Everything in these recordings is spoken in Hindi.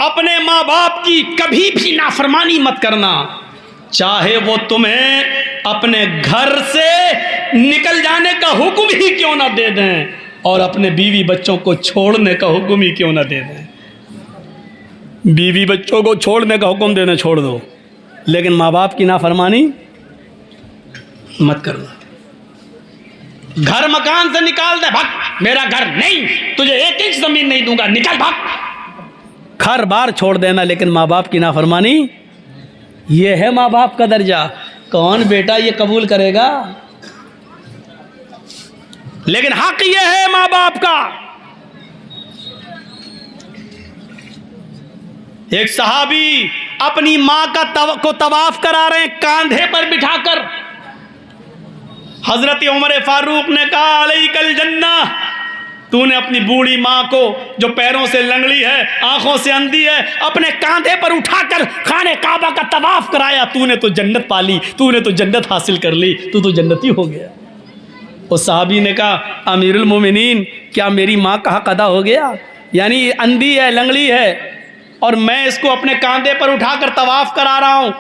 अपने माँ बाप की कभी भी नाफरमानी मत करना, चाहे वो तुम्हें अपने घर से निकल जाने का हुक्म ही क्यों ना दे दें और अपने बीवी बच्चों को छोड़ने का हुक्म ही क्यों ना दे दें। बीवी बच्चों को छोड़ने का हुक्म देना छोड़ दो, लेकिन माँ बाप की नाफरमानी मत करना। घर मकान से निकाल दे, भाग, मेरा घर नहीं, तुझे 1 इंच जमीन नहीं दूंगा, निकल भाग। घर बार छोड़ देना, लेकिन माँ बाप की नाफरमानी, ये है माँ बाप का दर्जा। कौन बेटा ये कबूल करेगा? लेकिन हक ये है माँ बाप का। एक सहाबी अपनी माँ को तवाफ करा रहे हैं कांधे पर बिठाकर। हजरत उमर फारूक ने कहा, अलैकल जन्ना, तूने अपनी बूढ़ी माँ को जो पैरों से लंगड़ी है, आंखों से अंधी है, अपने कांधे पर उठाकर खाने काबा का तवाफ कराया, तूने तो जन्नत पाली, तूने तो जन्नत हासिल कर ली, तू तो जन्नती हो गया। उस सहाबी ने कहा, अमीरुल मोमिनीन, क्या मेरी माँ का हक अदा हो गया? यानी अंधी है, लंगड़ी है, और मैं इसको अपने कांधे पर उठाकर तवाफ करा रहा हूँ,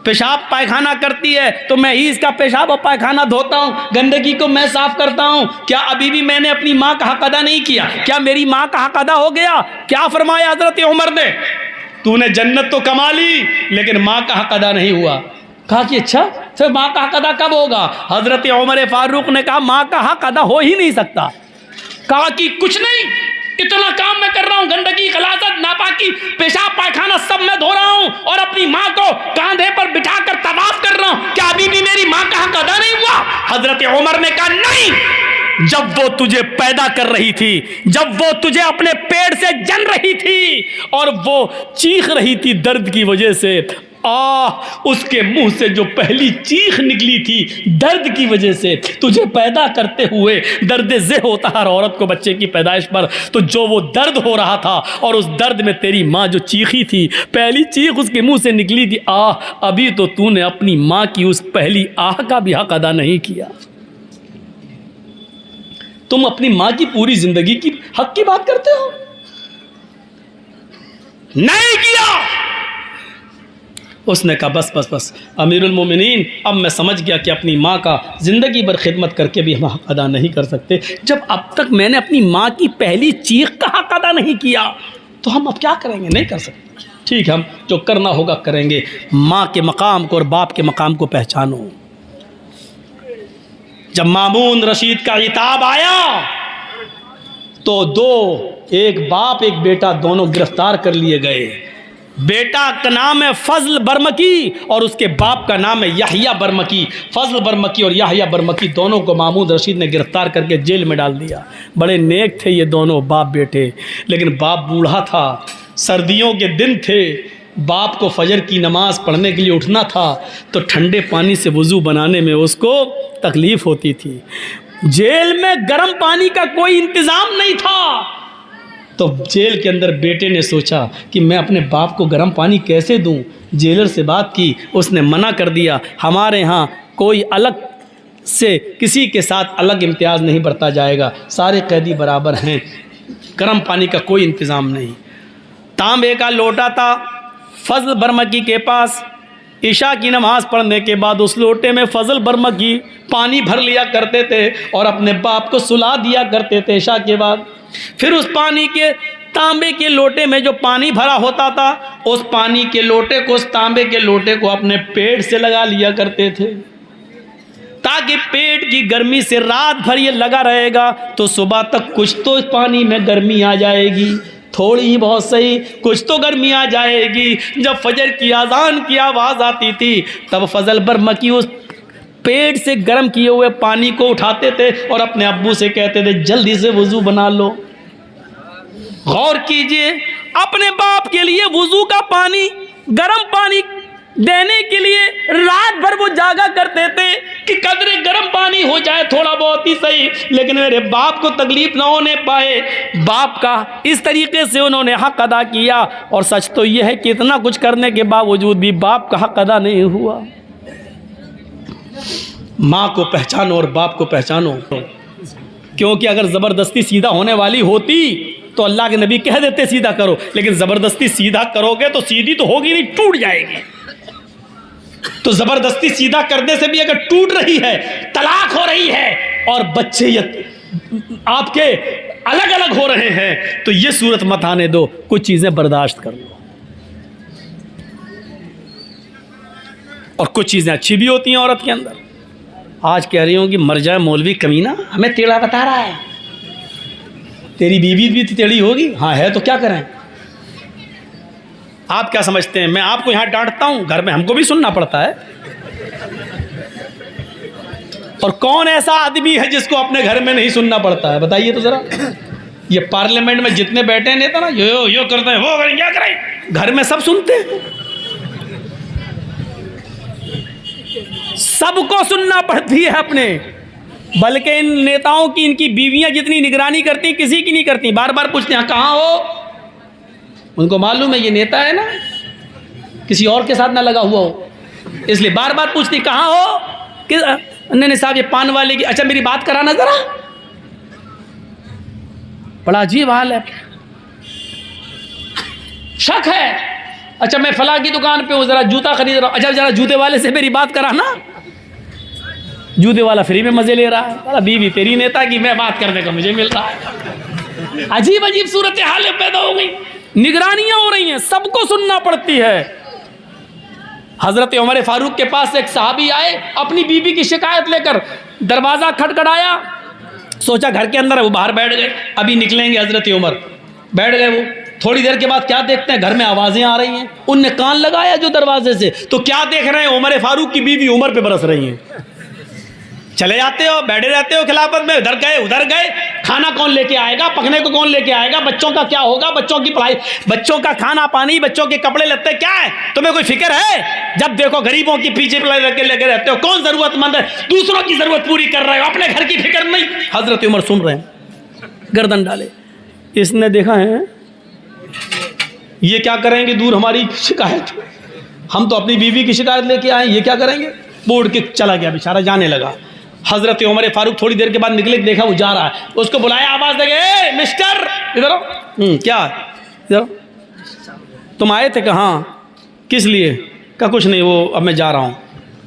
पेशाब पायखाना करती है तो मैं ही इसका पेशाब और पायखाना धोता हूँ, गंदगी को मैं साफ करता हूँ, क्या अभी भी मैंने अपनी माँ का हक अदा नहीं किया? क्या मेरी माँ का हक अदा हो गया? क्या फरमाया हजरत उमर ने? तूने जन्नत तो कमा ली, लेकिन माँ का हक अदा नहीं हुआ। कहा कि अच्छा, फिर माँ का हक अदा कब होगा? हजरत उमर फारूक ने कहा, माँ का हक अदा हो ही नहीं सकता। कहा कि कुछ नहीं, इतना काम मैं कर रहा हूँ, गंदगी, गलाजत, नापाकी, पेशाब पायखाना सब मैं धो रहा हूँ और अपनी माँ को कांधे पर बिठाकर तवाफ कर रहा हूँ, क्या अभी भी मेरी माँ का हक अदा नहीं हुआ? हजरत उमर ने कहा, नहीं, जब वो तुझे पैदा कर रही थी, जब वो तुझे अपने पेट से जन रही थी और वो चीख रही थी दर्द की वजह से, उसके मुंह से जो पहली चीख निकली थी दर्द की वजह से, तुझे पैदा करते हुए दर्द ज़े होता है औरत को बच्चे की पैदाइश पर, तो जो वो दर्द हो रहा था और उस दर्द में तेरी माँ जो चीखी थी, पहली चीख उसके मुंह से निकली थी, अभी तो तूने अपनी माँ की उस पहली आह का भी हक अदा नहीं किया। तुम अपनी माँ की पूरी जिंदगी की हक की बात करते हो, नहीं किया। उसने कहा, बस बस बस अमीरुल मोमिनीन, अब मैं समझ गया कि अपनी माँ का ज़िंदगी भर खिदमत करके भी हम हक अदा नहीं कर सकते। जब अब तक मैंने अपनी माँ की पहली चीख का हक अदा नहीं किया, तो हम अब क्या करेंगे? नहीं कर सकते। ठीक है, हम जो करना होगा करेंगे। माँ के मकाम को और बाप के मकाम को पहचानो। जब मामून रशीद का इताब आया तो एक बाप एक बेटा दोनों गिरफ्तार कर लिए गए। बेटा का नाम है फजल बरमकी और उसके बाप का नाम है याहिया बरमकी। फजल बरमकी और याहिया बरमकी दोनों को मामून रशीद ने गिरफ्तार करके जेल में डाल दिया। बड़े नेक थे ये दोनों बाप बेटे, लेकिन बाप बूढ़ा था, सर्दियों के दिन थे, बाप को फजर की नमाज़ पढ़ने के लिए उठना था तो ठंडे पानी से वज़ू बनाने में उसको तकलीफ़ होती थी। जेल में गर्म पानी का कोई इंतज़ाम नहीं था, तो जेल के अंदर बेटे ने सोचा कि मैं अपने बाप को गर्म पानी कैसे दूं। जेलर से बात की, उसने मना कर दिया, हमारे यहाँ कोई अलग से किसी के साथ अलग इम्तियाज़ नहीं बरता जाएगा, सारे कैदी बराबर हैं, गर्म पानी का कोई इंतज़ाम नहीं। तांबे का लोटा था फजल बरमकी के पास। ईशा की नमाज़ पढ़ने के बाद उस लोटे में फजल बरमकी पानी भर लिया करते थे और अपने बाप को सुला दिया करते थे ईशा के बाद। फिर उस पानी के तांबे के लोटे में जो पानी भरा होता था, उस पानी के लोटे को, उस तांबे के लोटे को अपने पेट से लगा लिया करते थे, ताकि पेट की गर्मी से रात भर ये लगा रहेगा तो सुबह तक कुछ तो इस पानी में गर्मी आ जाएगी, थोड़ी ही बहुत सही, कुछ तो गर्मी आ जाएगी। जब फजर की अजान की आवाज़ आती थी तब फजल बरमकी उस पेट से गर्म किए हुए पानी को उठाते थे और अपने अब्बू से कहते थे जल्दी से वज़ू बना लो। गौर कीजिए, अपने बाप के लिए वज़ू का पानी, गर्म पानी देने के लिए रात भर वो जागा करते थे कि कदरे गर्म पानी हो जाए थोड़ा बहुत ही सही, लेकिन मेरे बाप को तकलीफ ना होने पाए। बाप का इस तरीके से उन्होंने हक अदा किया। और सच तो यह है कि इतना कुछ करने के बावजूद भी बाप का हक अदा नहीं हुआ। माँ को पहचानो और बाप को पहचानो, क्योंकि अगर ज़बरदस्ती सीधा होने वाली होती तो अल्लाह के नबी कह देते सीधा करो, लेकिन ज़बरदस्ती सीधा करोगे तो सीधी तो होगी नहीं, टूट जाएगी। तो ज़बरदस्ती सीधा करने से भी अगर टूट रही है, तलाक हो रही है और बच्चे आपके अलग अलग हो रहे हैं, तो ये सूरत मत आने दो, कुछ चीज़ें बर्दाश्त कर लो। और कुछ चीज़ें अच्छी भी होती हैं औरत के अंदर। आज कह रही हूँ कि मर जाए मौलवी कमीना, हमें टेढ़ा बता रहा है। तेरी बीवी भी टेढ़ी होगी, हाँ है, तो क्या करें? आप क्या समझते हैं मैं आपको यहाँ डांटता हूँ? घर में हमको भी सुनना पड़ता है। और कौन ऐसा आदमी है जिसको अपने घर में नहीं सुनना पड़ता है? बताइए तो जरा। ये पार्लियामेंट में जितने बैठे हैं नेता ना, यो करते हैं, वो करें, क्या करें, घर में सब सुनते हैं। सबको सुनना पड़ती है अपने। बल्कि इन नेताओं की, इनकी बीवियां जितनी निगरानी करती, किसी की नहीं करती। बार बार पूछते हैं कहाँ हो? उनको मालूम है ये नेता है ना, किसी और के साथ ना लगा हुआ हो, इसलिए बार बार पूछती कहाँ हो? नहीं साहब ये पान वाले की, अच्छा मेरी बात कराना जरा। बड़ा अजीब हाल है। शक है, अच्छा मैं फला की दुकान पे हूँ, जरा जूता खरीद रहा हूँ, अच्छा जरा जूते वाले से मेरी बात कराना। जूते वाला फ्री में मजे ले रहा है। अरे बीवी तेरी नेता की, मैं बात करने का मुझे मिल रहा है। अजीब अजीब सूरत हाल पैदा हो गई, निगरानियां हो रही हैं, सबको सुनना पड़ती है। हजरत उमर फारूक के पास एक साहबी आए अपनी बीवी की शिकायत लेकर, दरवाजा खटखटाया, सोचा घर के अंदर है, वो बाहर बैठ गए, अभी निकलेंगे हजरत उमर, बैठ गए वो। थोड़ी देर के बाद क्या देखते हैं, घर में आवाजें आ रही हैं। उनने कान लगाया जो दरवाजे से, तो क्या देख रहे हैं, उमर फारूक की बीवी उमर पे बरस रही हैं। चले जाते हो, बैठे रहते हो खिलाफत में, इधर गए उधर गए, खाना कौन लेके आएगा, पकने को कौन लेके आएगा, बच्चों का क्या होगा, बच्चों की पढ़ाई, बच्चों का खाना पानी, बच्चों के कपड़े लत्ते, क्या है तुम्हें कोई फिक्र है? जब देखो गरीबों की पीछे लगे रहते हो। कौन जरूरतमंद है, दूसरों की जरूरत पूरी कर रहे हो, अपने घर की फिक्र नहीं। हजरत उमर सुन रहे हैं, गर्दन डाले। इसने देखा है ये क्या करेंगे, दूर हमारी शिकायत, हम तो अपनी बीवी की शिकायत लेके आए, ये क्या करेंगे, बोर्ड के चला गया बेचारा, जाने लगा। हजरत उमर फारूक थोड़ी देर के बाद निकले, देखा वो जा रहा है, उसको बुलाया, आवाज देंगे, मिस्टर इधर आओ। क्या इधर, तुम आए थे? कहाँ, किस लिए? का कुछ नहीं, वो अब मैं जा रहा हूँ।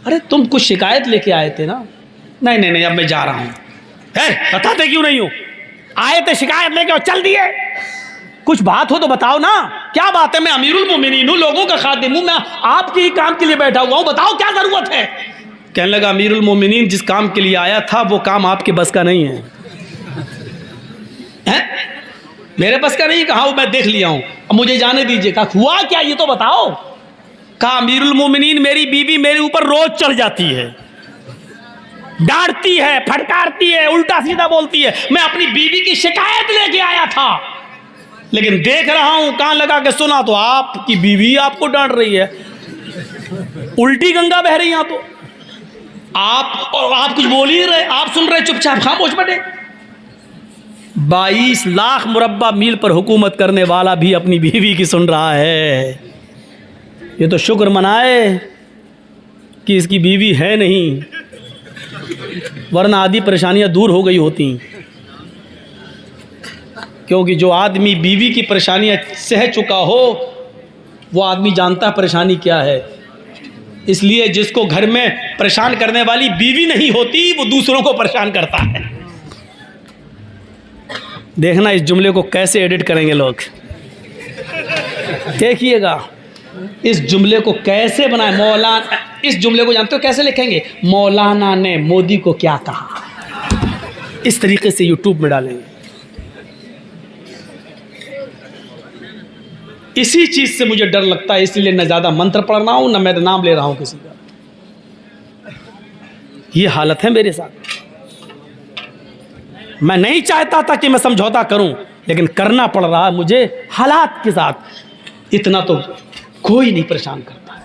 अरे तुम कुछ शिकायत लेके आए थे ना? नहीं नहीं नहीं, अब मैं जा रहा हूँ। बताते क्यों नहीं हो? आए थे शिकायत लेके और चल दिए। कुछ बात हो तो बताओ ना, क्या बात है? मैं अमीरुल मोमिनीन हूँ, लोगों का खादिम हूँ, मैं आपके ही काम के लिए बैठा हुआ हूँ, बताओ क्या जरूरत है? कहने लगा, अमीरुल मोमिनीन जिस काम के लिए आया था वो काम आपके बस का नहीं है। मेरे बस का नहीं? कहा वो मैं देख लिया हूं, अब मुझे जाने दीजिए। कहा हुआ क्या ये तो बताओ। कहा अमीरुल मोमिनीन मेरी बीवी मेरे ऊपर रोज चढ़ जाती है, डांटती है, फटकारती है, उल्टा सीधा बोलती है। मैं अपनी बीवी की शिकायत लेके आया था, लेकिन देख रहा हूं कान लगा के सुना तो आपकी बीवी आपको डांट रही है, उल्टी गंगा बह रही है। तो आप कुछ बोल ही रहे, आप सुन रहे, चुपचाप खामोश बैठे। 22 लाख मुरब्बा मील पर हुकूमत करने वाला भी अपनी बीवी की सुन रहा है। ये तो शुक्र मनाए कि इसकी बीवी है नहीं, वरना आधी परेशानियां दूर हो गई होती। क्योंकि जो आदमी बीवी की परेशानियां सह चुका हो वो आदमी जानता है परेशानी क्या है। इसलिए जिसको घर में परेशान करने वाली बीवी नहीं होती वो दूसरों को परेशान करता है। देखना इस जुमले को कैसे एडिट करेंगे लोग, देखिएगा इस जुमले को कैसे बनाए। मौलाना, इस जुमले को जानते हो कैसे लिखेंगे? मौलाना ने मोदी को क्या कहा, इस तरीके से यूट्यूब में डालेंगे। इसी चीज से मुझे डर लगता है, इसलिए न ज़्यादा मंत्र पढ़ रहा हूं, न मैं नाम ले रहा हूं किसी का। ये हालत है मेरे साथ। मैं नहीं चाहता था कि मैं समझौता करूं, लेकिन करना पड़ रहा है मुझे हालात के साथ। इतना तो कोई नहीं परेशान करता है।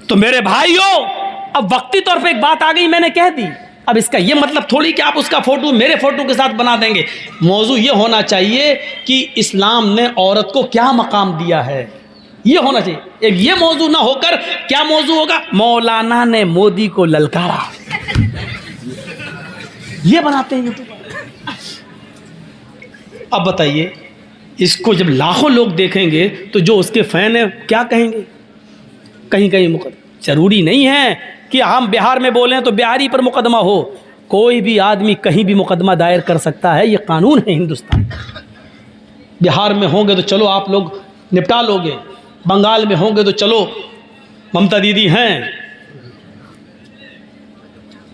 तो मेरे भाइयों, अब वक्ती तौर पे एक बात आ गई, मैंने कह दी। अब इसका ये मतलब थोड़ी कि आप उसका फोटो मेरे फोटो के साथ बना देंगे। मौजू ये होना चाहिए कि इस्लाम ने औरत को क्या मकाम दिया है, ये होना चाहिए। एक ये मौजू ना होकर क्या मौजू होगा, मौलाना ने मोदी को ललकारा, ये बनाते हैं यूट्यूब। अब बताइए, इसको जब लाखों लोग देखेंगे तो जो उसके फ़ैन हैं क्या कहेंगे? कहीं कहीं मुकदमा, ज़रूरी नहीं है कि हम बिहार में बोलें तो बिहारी पर मुकदमा हो, कोई भी आदमी कहीं भी मुकदमा दायर कर सकता है, ये कानून है हिंदुस्तान। बिहार में होंगे तो चलो आप लोग निपटा लोगे, बंगाल में होंगे तो चलो ममता दीदी हैं,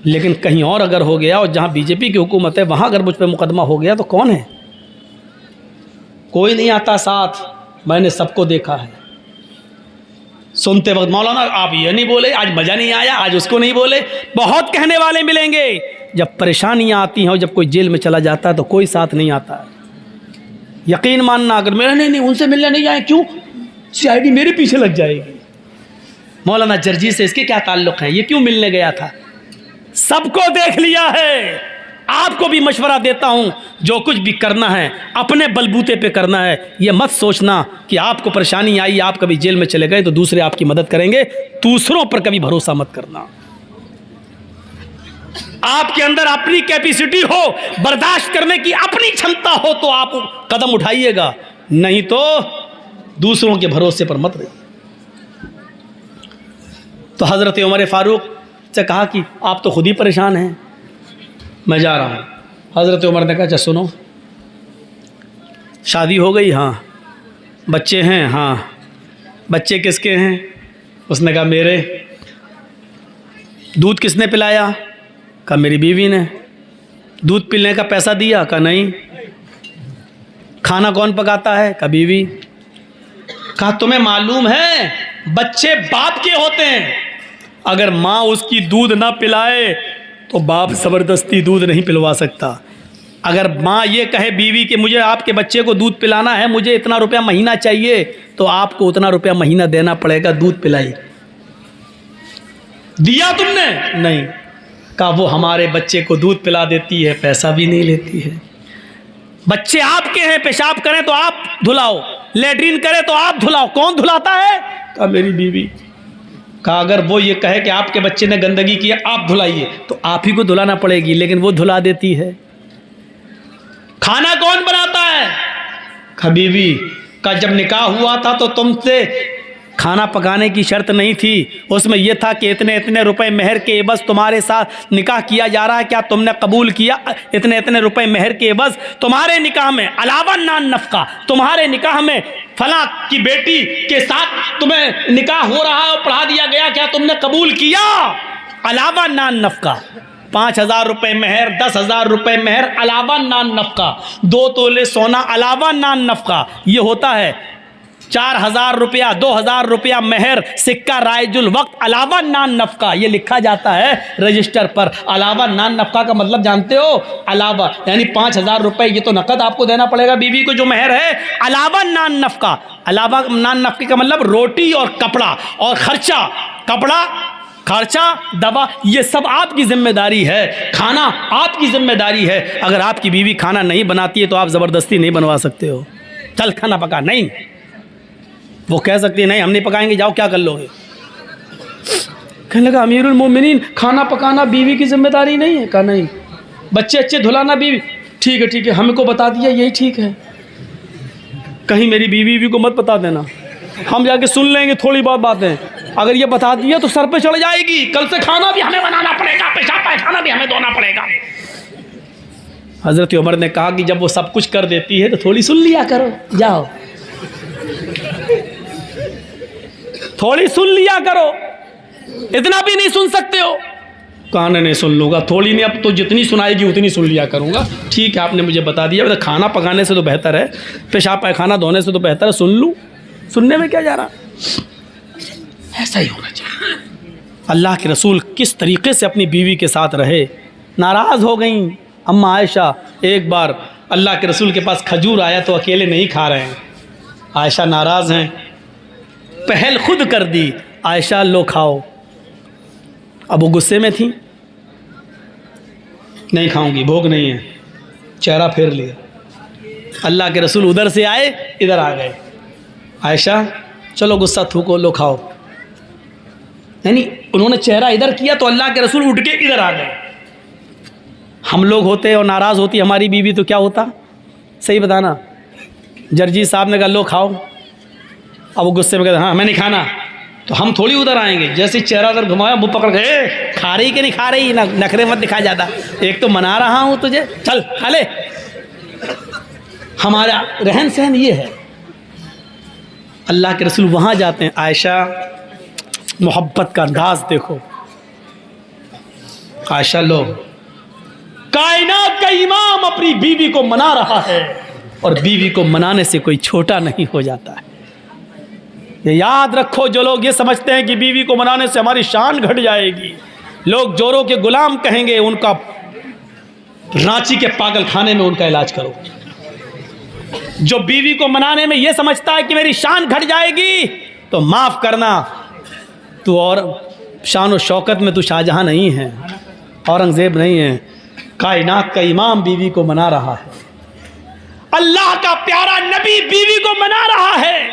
लेकिन कहीं और अगर हो गया और जहाँ बीजेपी की हुकूमत है वहाँ अगर मुझ पर मुकदमा हो गया तो कौन है? कोई नहीं आता साथ। मैंने सबको देखा है। सुनते वक्त मौलाना आप ये नहीं बोले, आज मज़ा नहीं आया, आज उसको नहीं बोले, बहुत कहने वाले मिलेंगे। जब परेशानियाँ आती हैं और जब कोई जेल में चला जाता है तो कोई साथ नहीं आता है। यकीन मानना, अगर मेरा नहीं उनसे मिलने नहीं जाए, क्यों? सीआईडी मेरे पीछे लग जाएगी। मौलाना जर्जी से इसके क्या ताल्लुक़ है, ये क्यों मिलने गया था? सबको देख लिया है। आपको भी मशवरा देता हूं, जो कुछ भी करना है अपने बलबूते पे करना है। ये मत सोचना कि आपको परेशानी आई, आप कभी जेल में चले गए तो दूसरे आपकी मदद करेंगे। दूसरों पर कभी भरोसा मत करना। आपके अंदर अपनी कैपेसिटी हो, बर्दाश्त करने की अपनी क्षमता हो तो आप कदम उठाइएगा, नहीं तो दूसरों के भरोसे पर मत रहिए। तो हज़रत उमर फारूक से कहा कि आप तो खुद ही परेशान हैं, मैं जा रहा हूँ। हज़रत उमर ने कहा अच्छा सुनो, शादी हो गई? हाँ। बच्चे हैं? हाँ। बच्चे किसके हैं? उसने कहा मेरे। दूध किसने पिलाया? कहा मेरी बीवी ने। दूध पिलने का पैसा दिया? कहा नहीं। खाना कौन पकाता है? कहा बीवी। कहा तुम्हें मालूम है बच्चे बाप के होते हैं, अगर माँ उसकी दूध ना पिलाए तो बाप ज़बरदस्ती दूध नहीं पिलवा सकता। अगर माँ ये कहे बीवी कि मुझे आपके बच्चे को दूध पिलाना है, मुझे इतना रुपया महीना चाहिए, तो आपको उतना रुपया महीना देना पड़ेगा, दूध पिलाई। दिया तुमने? नहीं। कहा वो हमारे बच्चे को दूध पिला देती है, पैसा भी नहीं लेती है। बच्चे आपके हैं, पेशाब करें तो आप धुलाओ, लेटरिन करें तो आप धुलाओ, कौन धुलाता है? कहा मेरी बीवी। कहा अगर वो ये कहे कि आपके बच्चे ने गंदगी की, आप धुलाइए, तो आप ही को धुलाना पड़ेगी, लेकिन वो धुला देती है। खाना कौन बनाता है? कहा बीवी। का जब निकाह हुआ था तो तुमसे खाना पकाने की शर्त नहीं थी, उसमें यह था कि इतने इतने रुपए महर के एवज तुम्हारे साथ निकाह किया जा रहा है, क्या तुमने कबूल किया? इतने इतने रुपए महर के एवज तुम्हारे निकाह में, अलावा नान नफका, तुम्हारे निकाह में फला की बेटी के साथ तुम्हें निकाह हो रहा है और पढ़ा दिया गया, क्या तुमने कबूल किया? अलावा नान नफका, 5,000 रुपये महर, 10,000 रुपये महर, अलावा नान नफका, 2 तोले सोना अलावा नान नफका, ये होता है 4,000 रुपया, 2,000 रुपया महर, सिक्का राइजुल वक्त, अलावा नान नफका, ये लिखा जाता है रजिस्टर पर। अलावा नान नफका का मतलब जानते हो? अलावा यानी 5,000 रुपये, ये तो नकद आपको देना पड़ेगा बीवी को जो महर है। अलावा नान नफका, अलावा नान नफके का मतलब रोटी और कपड़ा और खर्चा, कपड़ा खर्चा, दवा, ये सब आपकी जिम्मेदारी है। खाना आपकी जिम्मेदारी है। अगर आपकी बीवी खाना नहीं बनाती है तो आप ज़बरदस्ती नहीं बनवा सकते हो, चल खाना पका, नहीं। वो कह सकती है नहीं हम नहीं पकाएंगे, जाओ क्या कर लोगे। कहने लगा अमीरुल मोमिनीन, खाना पकाना बीवी की जिम्मेदारी नहीं है? कहा नहीं। बच्चे अच्छे धुलाना बीवी, ठीक है ठीक है, हमको बता दिया यही ठीक है। कहीं मेरी बीवी को मत बता देना, हम जाके सुन लेंगे थोड़ी बहुत बातें। अगर ये बता दिया तो सर पे चढ़ जाएगी, कल से खाना भी हमें बनाना पड़ेगा, पेशाब पैखाना भी हमें धोना पड़ेगा। हज़रत उमर ने कहा कि जब वो सब कुछ कर देती है तो थोड़ी सुन लिया करो, जाओ थोड़ी सुन लिया करो, इतना भी नहीं सुन सकते हो? कहा नहीं सुन लूँगा, थोड़ी नहीं, अब तो जितनी सुनाएगी उतनी सुन लिया करूँगा। ठीक है आपने मुझे बता दिया, खाना पकाने से तो बेहतर है, पेशाब पैखाना धोने से तो बेहतर है, सुन लूँ, सुनने में क्या जा रहा। ऐसा ही होना चाहिए। अल्लाह के रसूल किस तरीक़े से अपनी बीवी के साथ रहे। नाराज़ हो गई अम्मा आयशा। एक बार अल्लाह के रसूल के पास खजूर आया तो अकेले नहीं खा रहे हैं, आयशा नाराज़ हैं, पहल खुद कर दी, आयशा लो खाओ। अब वो गुस्से में थी, नहीं खाऊंगी, भोग नहीं है, चेहरा फेर लिया। अल्लाह के रसूल उधर से आए, इधर आ गए, आयशा चलो गुस्सा थूको, लो खाओ। यानी उन्होंने चेहरा इधर किया तो अल्लाह के रसूल उठ के इधर आ गए। हम लोग होते और नाराज़ होती हमारी बीवी तो क्या होता? सही बताना। जर्जी साहब ने कहा लो खाओ। अब वो गुस्से में कहते हाँ मैं नहीं खाना। तो हम थोड़ी उधर आएंगे, जैसे चेहरा उधर घुमाया मुँह पकड़ के खा रही कि नहीं खा रही, ना नखरे मत दिखा जाता, एक तो मना रहा हूँ तुझे, चल खा ले। हमारा रहन सहन ये है। अल्लाह के रसूल वहाँ जाते हैं, आयशा मोहब्बत का अंदाज देखो। आयशा लो, कायनात का इमाम अपनी बीवी को मना रहा है, और बीवी को मनाने से कोई छोटा नहीं हो जाता है। ये याद रखो, जो लोग ये समझते हैं कि बीवी को मनाने से हमारी शान घट जाएगी, लोग जोरों के गुलाम कहेंगे, उनका रांची के पागल खाने में उनका इलाज करो। जो बीवी को मनाने में ये समझता है कि मेरी शान घट जाएगी, तो माफ़ करना, तू और शान और शौकत में तू शाहजहां नहीं है, औरंगज़ेब नहीं है। कायनात का इमाम बीवी को मना रहा है, अल्लाह का प्यारा नबी बीवी को मना रहा है,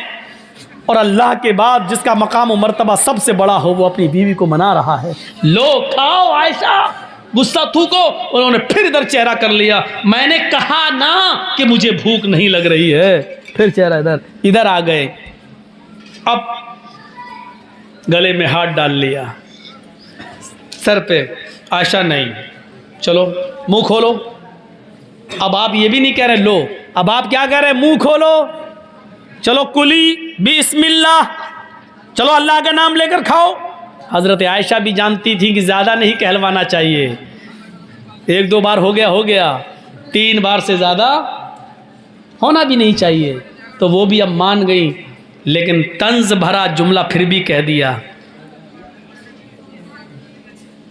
और अल्लाह के बाद जिसका मकाम और मर्तबा सबसे बड़ा हो वो अपनी बीवी को मना रहा है। लो खाओ। आयशा गुस्सा थूको। उन्होंने फिर इधर चेहरा कर लिया, मैंने कहा ना कि मुझे भूख नहीं लग रही है। फिर चेहरा इधर आ गए। अब गले में हाथ डाल लिया, सर पे। आयशा नहीं, चलो मुंह खोलो। अब आप ये भी नहीं कह रहे लो, अब आप क्या कह रहे हैं, मुंह खोलो, चलो कुली बिस्मिल्लाह, चलो अल्लाह का नाम लेकर खाओ। हज़रत आयशा भी जानती थी कि ज़्यादा नहीं कहलवाना चाहिए, 1-2 बार हो गया, 3 बार से ज़्यादा होना भी नहीं चाहिए, तो वो भी अब मान गई, लेकिन तंज भरा जुमला फिर भी कह दिया,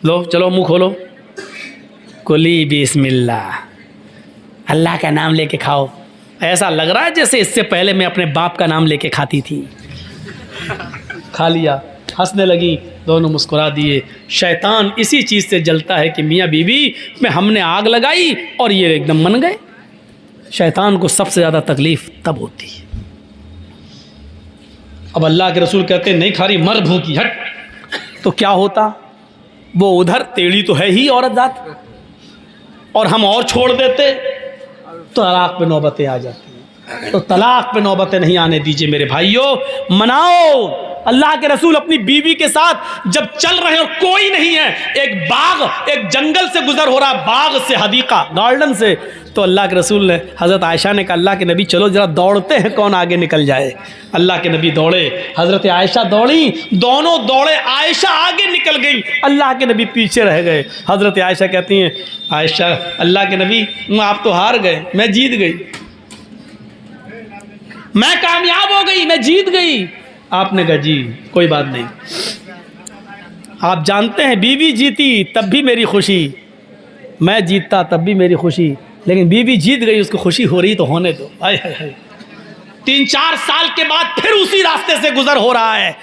लो चलो मुंह खोलो, कुली बिस्मिल्लाह, अल्लाह का नाम लेके खाओ। ऐसा लग रहा है जैसे इससे पहले मैं अपने बाप का नाम लेके खाती थी। खा लिया, हंसने लगी, दोनों मुस्कुरा दिए। शैतान इसी चीज़ से जलता है कि मियाँ बीवी में हमने आग लगाई और ये एकदम मन गए। शैतान को सबसे ज़्यादा तकलीफ़ तब होती है। अब अल्लाह के रसूल कहते हैं नहीं खा रही, मर भूखी, हट। तो क्या होता, वो उधर टेढ़ी तो है ही औरत जात, और हम और छोड़ देते तो तलाक पे नौबतें आ जाती हैं। तो तलाक पे नौबतें नहीं आने दीजिए मेरे भाइयों, मनाओ। अल्लाह के रसूल अपनी बीवी के साथ जब चल रहे हैं और कोई नहीं है, एक बाग, एक जंगल से गुजर हो रहा है, बाग से, हदीका, गार्डन से, तो अल्लाह के रसूल ने, हज़रत आयशा ने कहा अल्लाह के नबी चलो ज़रा दौड़ते हैं, कौन आगे निकल जाए। अल्लाह के नबी दौड़े, हज़रत आयशा दौड़ी, दोनों दौड़े, आयशा आगे निकल गई, अल्लाह के नबी पीछे रह गए। हज़रत आयशा कहती हैं, आयशा अल्लाह के नबी आप तो हार गए, मैं जीत गई, मैं कामयाब हो गई, मैं जीत गई। आपने कहा जी कोई बात नहीं, आप जानते हैं बीवी जीती तब भी मेरी खुशी, मैं जीतता तब भी मेरी खुशी, लेकिन बीवी जीत गई, उसको खुशी हो रही तो होने दो। 3-4 साल के बाद फिर उसी रास्ते से गुजर हो रहा है।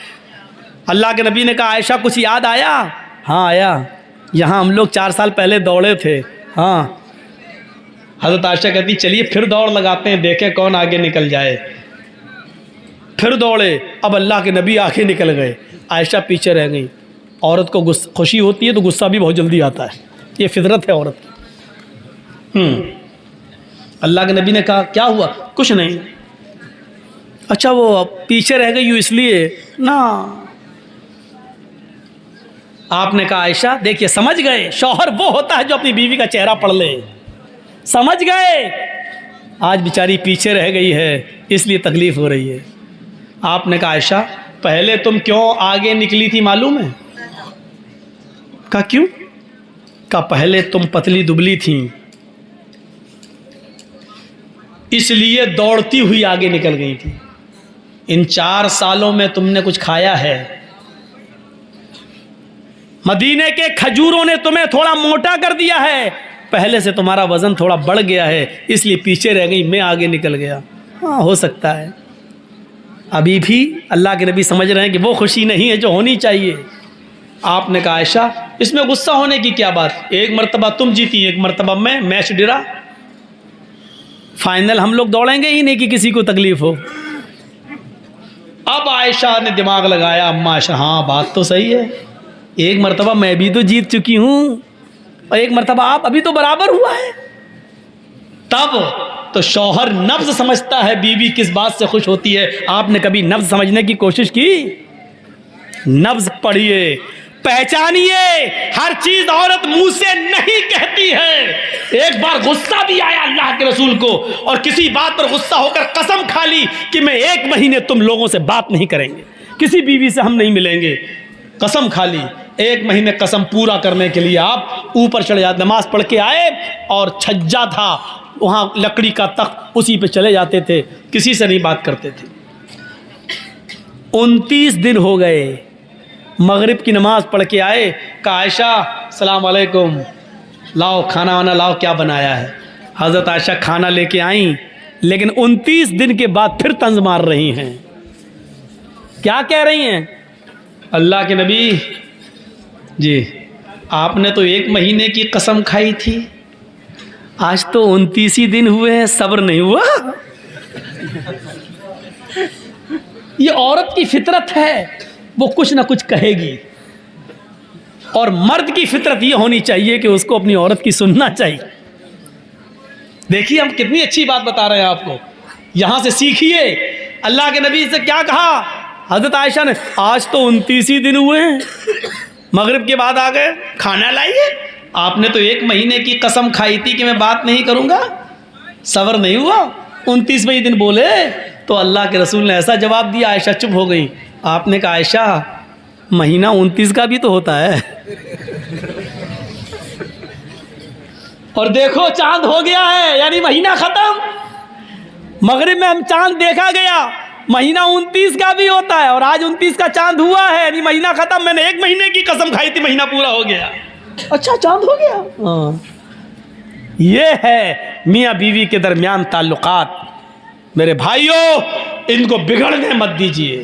अल्लाह के नबी ने कहा आयशा कुछ याद आया? हाँ आया, यहाँ हम लोग 4 साल पहले दौड़े थे। हाँ। हज़रत आयशा कहती चलिए फिर दौड़ लगाते हैं, देखें कौन आगे निकल जाए। फिर दौड़े, अब अल्लाह के नबी आगे निकल गए, आयशा पीछे रह गई। औरत को खुशी होती है तो गुस्सा भी बहुत जल्दी आता है, ये फितरत है औरत की। अल्लाह के नबी ने कहा क्या हुआ? कुछ नहीं। अच्छा वो पीछे रह गई इसलिए ना। आपने कहा आयशा देखिए समझ गए, शौहर वो होता है जो अपनी बीवी का चेहरा पढ़ ले, समझ गए। आज बेचारी पीछे रह गई है इसलिए तकलीफ़ हो रही है। आपने कहा आयशा पहले तुम क्यों आगे निकली थी मालूम है? कहा क्यों? कहा पहले तुम पतली दुबली थी, इसलिए दौड़ती हुई आगे निकल गई थी। इन 4 सालों में तुमने कुछ खाया है, मदीने के खजूरों ने तुम्हें थोड़ा मोटा कर दिया है, पहले से तुम्हारा वज़न थोड़ा बढ़ गया है, इसलिए पीछे रह गई, मैं आगे निकल गया। हाँ हो सकता है। अभी भी अल्लाह के नबी समझ रहे हैं कि वो खुशी नहीं है जो होनी चाहिए। आपने कहा आयशा इसमें गुस्सा होने की क्या बात, एक मर्तबा तुम जीती, एक मर्तबा मैं, मैच डिरा, फाइनल हम लोग दौड़ेंगे ही नहीं कि किसी को तकलीफ हो। अब आयशा ने दिमाग लगाया, अम्मा आयशा हाँ बात तो सही है, एक मर्तबा मैं भी तो जीत चुकी हूँ और एक मर्तबा आप, अभी तो बराबर हुआ है। तब तो शौहर नब्ज समझता है बीवी किस बात से खुश होती है। आपने कभी नब्ज समझने की कोशिश की? नब्ज पढ़िए, पहचानिए। हर चीज औरत मुंह से नहीं कहती है। एक बार गुस्सा भी आया अल्लाह के रसूल को और किसी बात पर गुस्सा होकर कसम खा ली कि मैं 1 महीने तुम लोगों से बात नहीं करेंगे, किसी बीवी से हम नहीं मिलेंगे। कसम खा ली। 1 महीने कसम पूरा करने के लिए आप ऊपर चले जाते, नमाज पढ़ के आए और छज्जा था वहाँ लकड़ी का तख्त, उसी पे चले जाते थे, किसी से नहीं बात करते थे। 29 दिन हो गए, मगरिब की नमाज पढ़ के आए, कहा आयशा सलाम अलैकुम, लाओ खाना वाना लाओ, क्या बनाया है। हज़रत आयशा खाना लेके आई, लेकिन 29 दिन के बाद फिर तंज मार रही हैं। क्या कह रही हैं? अल्लाह के नबी जी, आपने तो 1 महीने की कसम खाई थी, आज तो 29 ही दिन हुए हैं, सब्र नहीं हुआ। ये औरत की फितरत है, वो कुछ ना कुछ कहेगी। और मर्द की फितरत ये होनी चाहिए कि उसको अपनी औरत की सुनना चाहिए। देखिए हम कितनी अच्छी बात बता रहे हैं आपको, यहां से सीखिए। अल्लाह के नबी से क्या कहा हजरत आयशा ने? आज तो 29 ही दिन हुए हैं, मगरिब के बाद आ गए, खाना लाइए। आपने तो 1 महीने की कसम खाई थी कि मैं बात नहीं करूंगा, सब्र नहीं हुआ, 29वें दिन बोले। तो अल्लाह के रसूल ने ऐसा जवाब दिया, आयशा चुप हो गई। आपने कहा आयशा महीना 29 का भी तो होता है। और देखो चांद हो गया है, यानी महीना खत्म। मगरिब में हम चांद देखा गया, महीना 29 का भी होता है और आज 29 का चांद हुआ है, यानी महीना खत्म। मैंने 1 महीने की कसम खाई थी, महीना पूरा हो गया। अच्छा चांद हो गया। हाँ, ये है मियाँ बीवी के दरमियान ताल्लुकात। मेरे भाइयों, इनको बिगड़ने मत दीजिए।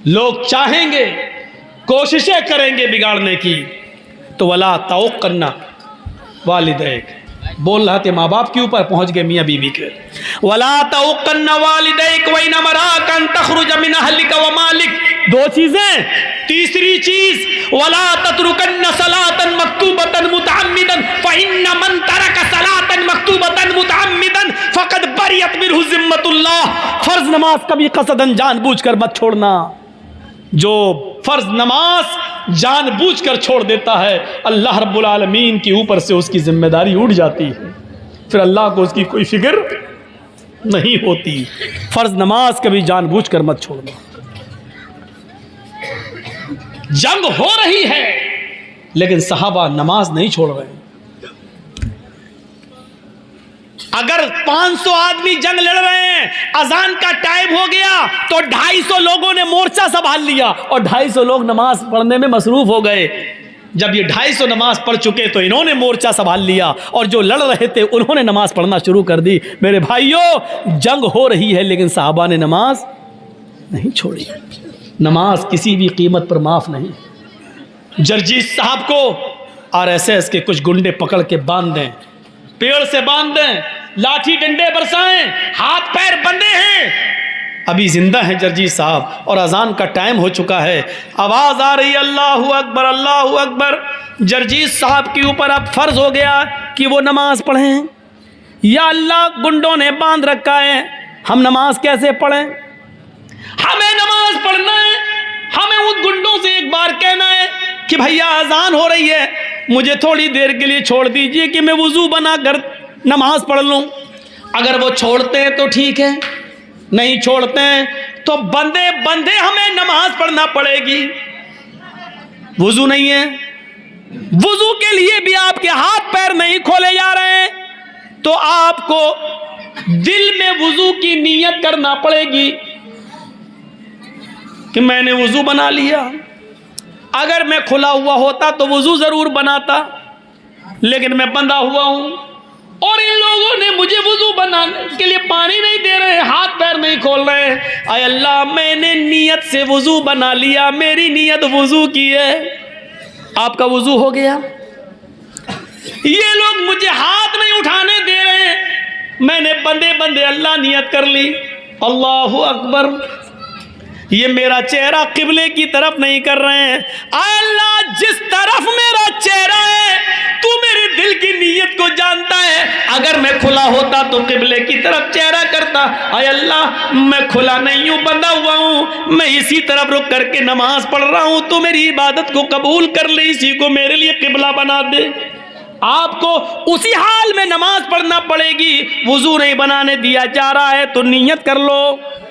लोग चाहेंगे, कोशिशें करेंगे बिगाड़ने की, तो वला तौक करना वालिदैक, बोल रहे थे माँ बाप के ऊपर, पहुंच गए मियाँ बीवी के। वला तौक करना वालिदैक व इन मराकन तखरुज मिन अहलिक व मालिक, 2 चीजें। तीसरी चीज वला ततरुकन्न सलातन मक्तूबतन मुतअम्मिदन फइन्न मन तरक सलातन मक्तूबतन मुतअम्मिदन फकद बरियत मिनहु जिम्मतुल्लाह। फर्ज नमाज कभी कसदन जानबूझकर मत छोड़ना। जो फर्ज नमाज जानबूझकर छोड़ देता है, अल्लाह रब्बुल आलमीन के ऊपर से उसकी जिम्मेदारी उठ जाती है, फिर अल्लाह को उसकी कोई फिक्र नहीं होती। फर्ज नमाज कभी जानबूझकर मत छोड़ना। जंग हो रही है लेकिन सहाबा नमाज नहीं छोड़ रहे। अगर 500 आदमी जंग लड़ रहे हैं, अजान का टाइम हो गया तो 250 लोगों ने मोर्चा संभाल लिया और 250 लोग नमाज पढ़ने में मसरूफ हो गए। जब ये 250 नमाज पढ़ चुके तो इन्होंने मोर्चा संभाल लिया और जो लड़ रहे थे उन्होंने नमाज पढ़ना शुरू कर दी। मेरे भाइयों, जंग हो रही है लेकिन साहबा ने नमाज नहीं छोड़ी। नमाज किसी भी कीमत पर माफ नहीं। जर्जीस साहब को आरएसएस के कुछ गुंडे पकड़ के बांध दें, पेड़ से बांध दें, लाठी डंडे बरसाएं, हाथ पैर बंधे हैं, अभी जिंदा हैं जर्जीस साहब और अजान का टाइम हो चुका है। आवाज आ रही है अल्लाहू अकबर अल्लाहू अकबर। जर्जीस साहब के ऊपर अब फर्ज हो गया कि वो नमाज पढ़ें। या अल्लाह, गुंडों ने बांध रखा है, हम नमाज कैसे पढ़ें? हमें नमाज पढ़ना है, हमें उन गुंडों से एक बार कहना है कि भैया अजान हो रही है, मुझे थोड़ी देर के लिए छोड़ दीजिए कि मैं वुजू बनाकर नमाज पढ़ लूं। अगर वो छोड़ते हैं तो ठीक है, नहीं छोड़ते हैं तो बंदे बंदे हमें नमाज पढ़ना पड़ेगी। वुजू नहीं है, वुजू के लिए भी आपके हाथ पैर नहीं खोले जा रहे हैं तो आपको दिल में वुजू की नीयत करना पड़ेगी कि मैंने वुजू बना लिया। अगर मैं खुला हुआ होता तो वुजू जरूर बनाता, लेकिन मैं बंधा हुआ हूं और इन लोगों ने मुझे वुजू बनाने के लिए पानी नहीं दे रहे, हाथ पैर नहीं खोल रहे। आय अल्लाह, मैंने नियत से वुजू बना लिया, मेरी नियत वुजू की है, आपका वुजू हो गया। ये लोग मुझे हाथ नहीं उठाने दे रहे, मैंने बंदे बंदे अल्लाह नियत कर ली, अल्लाहु अकबर। ये मेरा चेहरा किबले की तरफ नहीं कर रहे हैं। आय अल्लाह, जिस तरफ मेरा चेहरा है तू मेरे दिल की नीयत को जानता है। अगर मैं खुला होता तो किबले की तरफ चेहरा करता, आय अल्लाह मैं खुला नहीं हूं, बंधा हुआ हूं, मैं इसी तरफ रुक करके नमाज पढ़ रहा हूं, तो मेरी इबादत को कबूल कर ले, इसी को मेरे लिए किबला बना दे। आपको उसी हाल में नमाज पढ़ना पड़ेगी। वुजू नहीं बनाने दिया जा रहा है तो नियत कर लो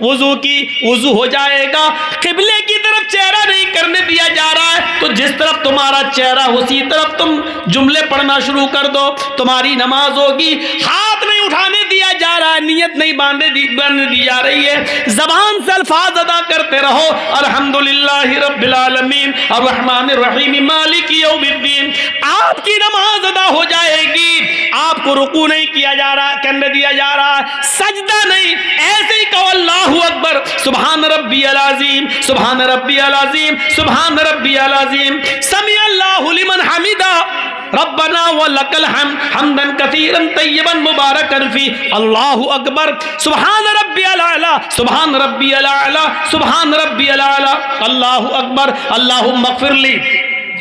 वुजू की, वुजू हो जाएगा। किबले की तरफ चेहरा नहीं करने दिया जा रहा है तो जिस तरफ तुम्हारा चेहरा उसी तरफ तुम जुमले पढ़ना शुरू कर दो, तुम्हारी नमाज होगी। हाथ नहीं उठाने दिया जा रहा है, नियत नहीं बांधने दी जा रही है, जबान से अल्फाज अदा करते रहो, अल्हम्दुलिल्लाहि रब्बिल आलमीन अर्रहमानिर रहीम मालिकी यौमिद्दीन। आपकी नमाज अदा हो जाएगी। आपको रुकू नहीं किया जा रहा, करने दिया जा रहा है, सजदा नहीं, ऐसे ही कहो अल्लाहु अकबर, सुभान रब्बियल अज़ीम, सुभान रब्बियल अज़ीम, सुभान रब्बियल अज़ीम, समी अल्लाहु लिमन हमिदा, रब्बना व लकल हम्द, हम्दन कसीरन तय्यबन मुबारकन फी, अल्लाहु अकबर, सुभान रब्बियल आला, सुभान रब्बियल आला, सुभान रब्बियल आला, अल्लाहु अकबर, अल्लाहुम्मा इग़फिरली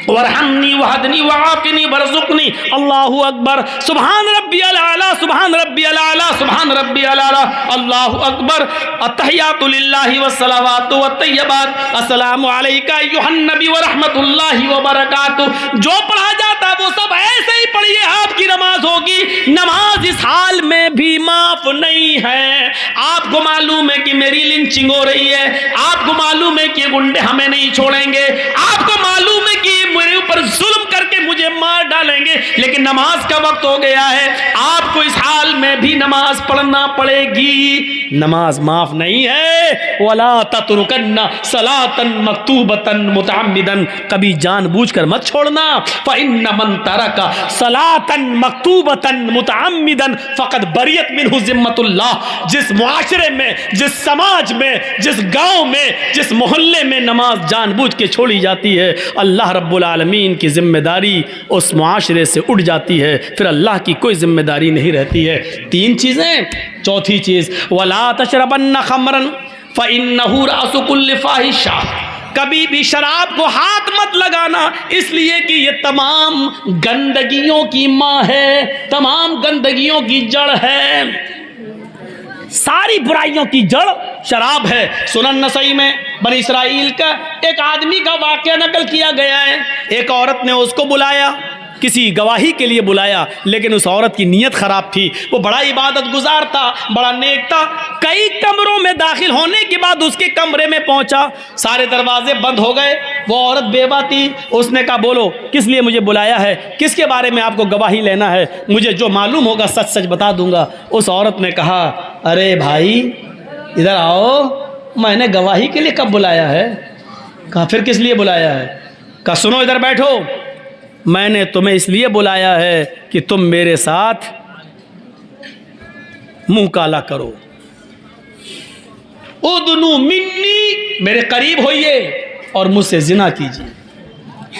वरहमनी वहदनी वआफिनी वरज़ुक़नी, अल्लाहु अकबर, सुभान रब्बियल आला, सुभान रब्बियल आला, सुभान रब्बियल आला, अल्लाहु अकबर। अत्तहियातु लिल्लाहि वस्सलावातु वत्तय्यबात, अस्सलामु अलैका अय्युहन नबी व रहमतुल्लाहि व बरकातुहू। जो पढ़ा जाता है वो सब ऐसे ही पढ़िए, आपकी नमाज होगी। नमाज इस हाल में भी माफ नहीं है। आपको मालूम है कि मेरी लिंचिंग हो रही है, आपको मालूम है कि गुंडे हमें नहीं छोड़ेंगे, आपको मालूम है कि मेरे ऊपर जुल्म करके मुझे मार डालेंगे, लेकिन नमाज का वक्त हो गया है, आपको इस हाल में भी नमाज पढ़ना पड़ेगी। नमाज माफ नहीं है। वला ततरुकन्ना सलातन मक्तूबतन मुतअम्मिदन, कभी जानबूझकर मत छोड़ना। फइन्न मन तरका सलातन मक्तूबतन मुतअम्मिदन फक़द बरियत मिन्हु ज़िम्मतुल्लाह। जिस मुआशरे में, जिस समाज में, जिस गांव में, जिस मोहल्ले में नमाज जानबूझ के छोड़ी जाती है, अल्लाह रब्बुल आलमीन की जिम्मेदारी उस मुआशरे से उठ जाती है, फिर अल्लाह की कोई जिम्मेदारी नहीं रहती है। तीन चीज़ें। चौथी चीज़, वला तशरबन्न खमरन फ़इन्नहु रअसु कुल्लि फ़ाहिशा, कभी भी शराब को हाथ मत लगाना, इसलिए कि ये तमाम गंदगियों की माँ है, तमाम गंदगियों की जड़ है, सारी बुराइयों की जड़ शराब है। सुनन नसई में बनी इसराइल का एक आदमी का वाक़या नकल किया गया है। एक औरत ने उसको बुलाया, किसी गवाही के लिए बुलाया, लेकिन उस औरत की नीयत ख़राब थी। वो बड़ा इबादत गुजार था, बड़ा नेक था। कई कमरों में दाखिल होने के बाद उसके कमरे में पहुंचा, सारे दरवाजे बंद हो गए। वो औरत बेवा थी, उसने कहा बोलो किस लिए मुझे बुलाया है, किसके बारे में आपको गवाही लेना है, मुझे जो मालूम होगा सच सच बता दूंगा। उस औरत ने कहा, अरे भाई इधर आओ, मैंने गवाही के लिए कब बुलाया है? कहा फिर किस लिए बुलाया है? कहा सुनो इधर बैठो, मैंने तुम्हें इसलिए बुलाया है कि तुम मेरे साथ मुंह काला करो। उदनु मिन्नी, मेरे करीब होइए और मुझसे जिना कीजिए।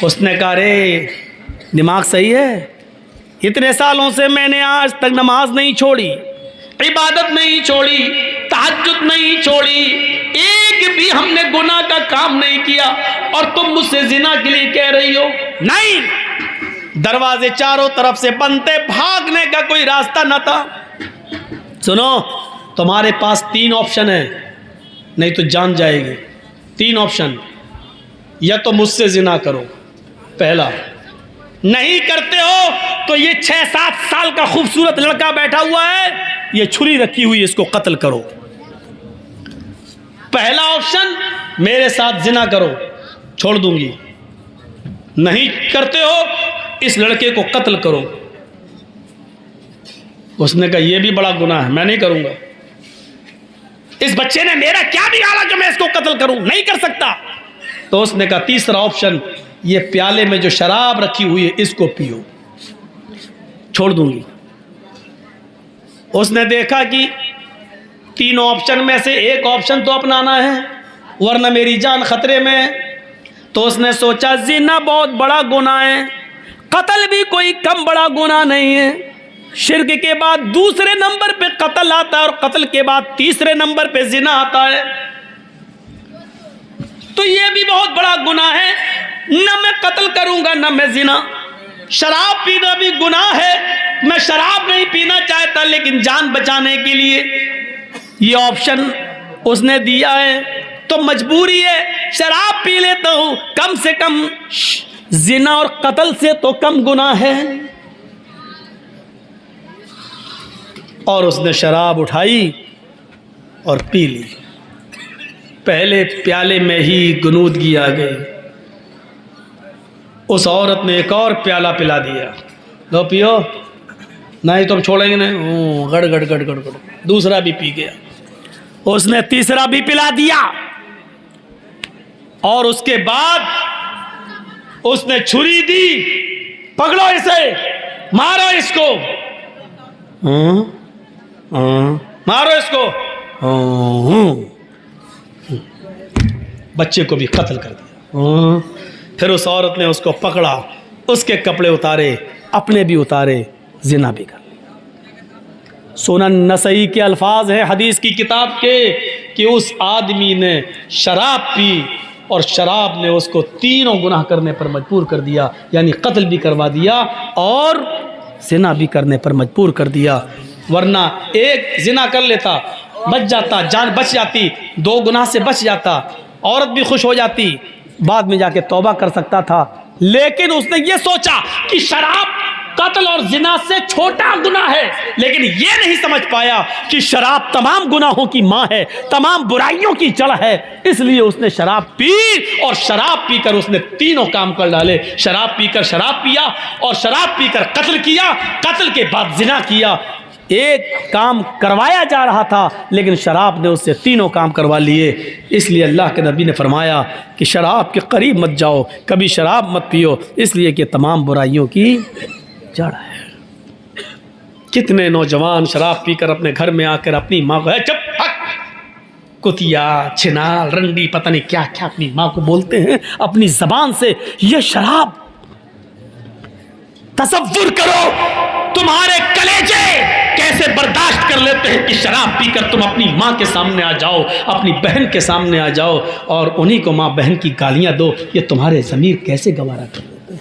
उसने कहा रे दिमाग सही है, इतने सालों से मैंने आज तक नमाज नहीं छोड़ी, इबादत नहीं छोड़ी, तहज्जुद नहीं छोड़ी, एक भी हमने गुनाह का काम नहीं किया, और तुम मुझसे जिना के लिए कह रही हो? नहीं। दरवाजे चारों तरफ से बंद थे, भागने का कोई रास्ता न था। सुनो, तुम्हारे पास तीन ऑप्शन है, नहीं तो जान जाएगी। तीन ऑप्शन, या तो मुझसे जिना करो, पहला, नहीं करते हो तो ये 6-7 साल का खूबसूरत लड़का बैठा हुआ है, ये छुरी रखी हुई, इसको कत्ल करो। पहला ऑप्शन, मेरे साथ जिना करो, छोड़ दूंगी। नहीं करते हो, इस लड़के को कत्ल करो। उसने कहा यह भी बड़ा गुनाह है, मैं नहीं करूंगा। इस बच्चे ने मेरा क्या बिगाड़ा कि मैं इसको कत्ल करूं? नहीं कर सकता। तो उसने कहा तीसरा ऑप्शन, ये प्याले में जो शराब रखी हुई है इसको पियो, छोड़ दूंगी। उसने देखा कि तीनों ऑप्शन में से एक ऑप्शन तो अपनाना है, वरना मेरी जान खतरे में है। तो उसने सोचा जिना बहुत बड़ा गुनाह है, कत्ल भी कोई कम बड़ा गुनाह नहीं है। शिर्क के बाद दूसरे नंबर पे कत्ल आता है, और कत्ल के बाद तीसरे नंबर पे जिना आता है। तो ये भी बहुत बड़ा गुनाह है, न मैं कत्ल करूंगा न मैं जिना। शराब पीना भी गुनाह है, मैं शराब नहीं पीना चाहता लेकिन जान बचाने के लिए ये ऑप्शन उसने दिया है, तो मजबूरी है, शराब पी लेता हूं, कम से कम जिना और कत्ल से तो कम गुनाह है। और उसने शराब उठाई और पी ली। पहले प्याले में ही गुनूदगी आ गई। उस औरत ने एक और प्याला पिला दिया, लो पियो, नहीं तो हम छोड़ेंगे नहीं। गड़ गड़ गड़ गड़ गड़, दूसरा भी पी गया। उसने तीसरा भी पिला दिया और उसके बाद उसने छुरी दी, पकड़ो इसे, मारो इसको, मारो इसको। बच्चे को भी कत्ल कर दिया। फिर उस औरत ने उसको पकड़ा, उसके कपड़े उतारे, अपने भी उतारे, जिना भी कर लिया। सुनन नसई के अल्फाज हैं हदीस की किताब के कि उस आदमी ने शराब पी और शराब ने उसको तीनों गुनाह करने पर मजबूर कर दिया, यानी कत्ल भी करवा दिया और जिना भी करने पर मजबूर कर दिया। वरना एक जिना कर लेता, बच जाता, जान बच जाती, दो गुनाह से बच जाता, औरत भी खुश हो जाती, बाद में जाके तौबा कर सकता था। लेकिन उसने ये सोचा कि शराब कत्ल और जिना से छोटा गुनाह है, लेकिन ये नहीं समझ पाया कि शराब तमाम गुनाहों की माँ है, तमाम बुराइयों की जड़ है। इसलिए उसने शराब पी और शराब पीकर उसने तीनों काम कर डाले। शराब पीकर शराब पिया और शराब पीकर कत्ल किया, कत्ल के बाद जिना किया। एक काम करवाया जा रहा था लेकिन शराब ने उससे तीनों काम करवा लिए। इसलिए अल्लाह के नबी ने फरमाया कि शराब के करीब मत जाओ, कभी शराब मत पियो, इसलिए कि तमाम बुराइयों की जड़ है। कितने नौजवान शराब पीकर अपने घर में आकर अपनी माँ को चुप कुतिया, छिनाल, रंडी, पता नहीं क्या क्या अपनी माँ को बोलते हैं अपनी जबान से। ये शराब, तसव्वुर करो तुम्हारे कलेजे कैसे बर्दाश्त कर लेते हैं कि शराब पीकर तुम अपनी माँ के सामने आ जाओ, अपनी बहन के सामने आ जाओ और उन्हीं को माँ बहन की गालियां दो। ये तुम्हारे ज़मीर कैसे गवारा कर लेते हैं।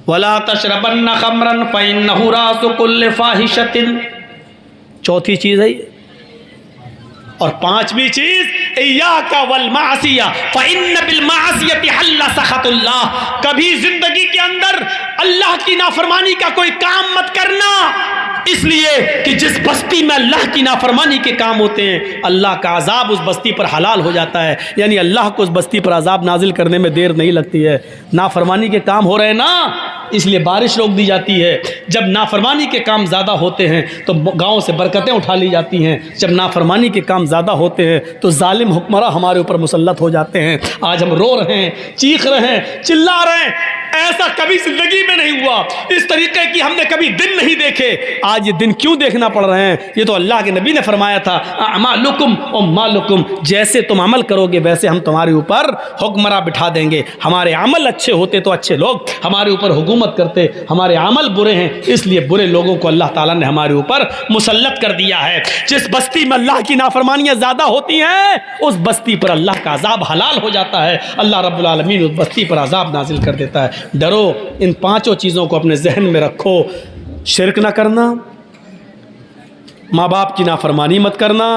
वला तशरबन्न खमरन फइन्नहु रासु कुल्लि फाहिशतिन, चौथी चीज़ है ये। और पांचवी चीज इय्याका वल मासिया फइन्न बिल मासियति हल्ला सखतुल्लाह, कभी जिंदगी के अंदर अल्लाह की नाफरमानी का कोई काम मत करना, इसलिए कि जिस बस्ती में अल्लाह की नाफरमानी के काम होते हैं अल्लाह का अजाब उस बस्ती पर हलाल हो जाता है। यानी अल्लाह को उस बस्ती पर अजाब नाजिल करने में देर नहीं लगती है। नाफरमानी के काम हो रहे हैं ना, इसलिए बारिश रोक दी जाती है। जब नाफरमानी के काम ज़्यादा होते हैं तो गाँव से बरकतें उठा ली जाती हैं। जब नाफरमानी के काम ज़्यादा होते हैं तो जालिम हुक्मरान हमारे ऊपर मुसल्लत हो जाते हैं। आज हम रो रहे हैं, चीख रहे हैं, चिल्ला रहे हैं, ऐसा कभी जिंदगी में नहीं हुआ। इस तरीके की हमने कभी दिन नहीं देखे। आज ये दिन क्यों देखना पड़ रहे हैं? ये तो अल्लाह के नबी ने फरमाया था, अमालुकुम व मालुकुम, जैसे तुम अमल करोगे वैसे हम तुम्हारे ऊपर हुक्मरान बिठा देंगे। हमारे अमल अच्छे होते तो अच्छे लोग हमारे ऊपर हुकूमत करते, हमारे अमल बुरे हैं इसलिए बुरे लोगों को अल्लाह ताला ने हमारे ऊपर मुसल्लत कर दिया है। जिस बस्ती में अल्लाह की नाफरमानियाँ ज़्यादा होती हैं उस बस्ती पर अल्लाह का अजाब हलाल हो जाता है। अल्लाह रब्बुल आलमीन उस बस्ती पर अजाब नाजिल कर देता है। डरो, इन पांचों चीज़ों को अपने जहन में रखो। शिरक ना करना, माँ बाप की नाफरमानी मत करना,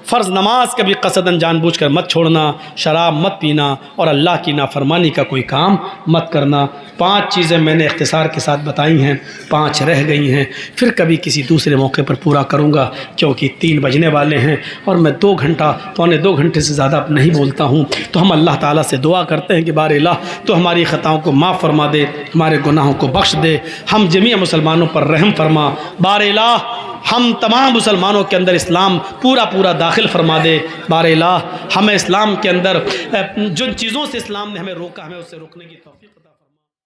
फ़र्ज़ नमाज कभी कसदन जानबूझकर मत छोड़ना, शराब मत पीना और अल्लाह की नाफरमानी का कोई काम मत करना। 5 चीज़ें मैंने इख्तिसार के साथ बताई हैं, 5 रह गई हैं, फिर कभी किसी दूसरे मौके पर पूरा करूँगा क्योंकि 3 बजने वाले हैं और मैं 2 घंटा पौने 2 घंटे से ज़्यादा नहीं बोलता हूँ। तो हम अल्लाह ताला से दुआ करते हैं कि बार इलाह तो हमारी ख़ताओं को माफ़ फरमा दे, हमारे गुनाहों को बख्श दे, हम जमीअ मुसलमानों पर रहम फरमा। बार इलाह हम तमाम मुसलमानों के अंदर इस्लाम पूरा पूरा दाखिल फरमा दे। बार इलाह हमें इस्लाम के अंदर जिन चीज़ों से इस्लाम ने हमें रोका हमें उससे रोकने की तौफीक अता